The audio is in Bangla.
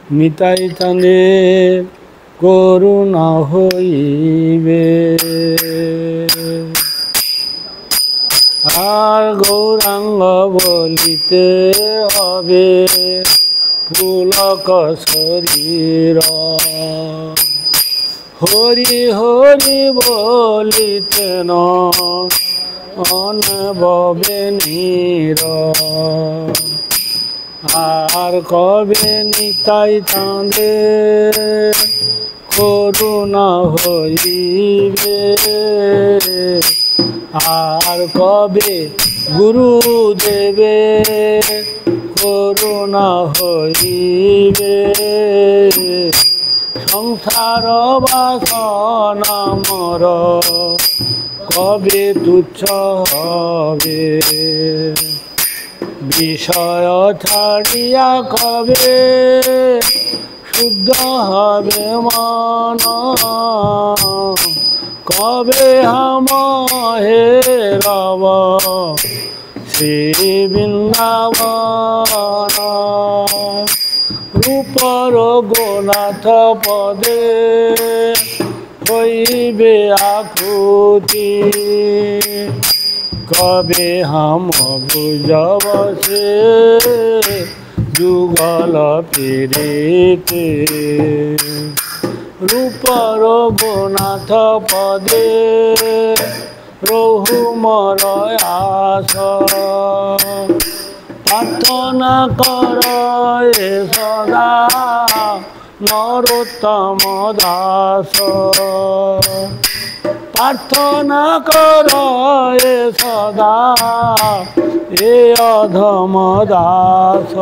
নিতাই চাঁদে করুণা হইবে আর গৌরাঙ্গ বলিতে হবে পুলক শরীর হরি হরি বলিতে অনববে নীর আর কবে নিতাই চাঁদে করুণা হইবে আর কবে গুরুদেবে করুণা হইবে সংসার বাসনা মর কবে তুচ্ছ হবে বিষয় ছাড়িয়া কবে শুদ্ধ হবে মন কবে হাম হেরব শ্রী বৃন্দাবন রূপর গোনাথ পদে হইবে আকুতি কবে হাম বুঝব সে যুগল পীড়িতে রূপর গোনাথ পদে রহু মর আস প্রার্থনা কর সদা নরোত্তম দাস প্রার্থনা কর সদা এ অধম দাস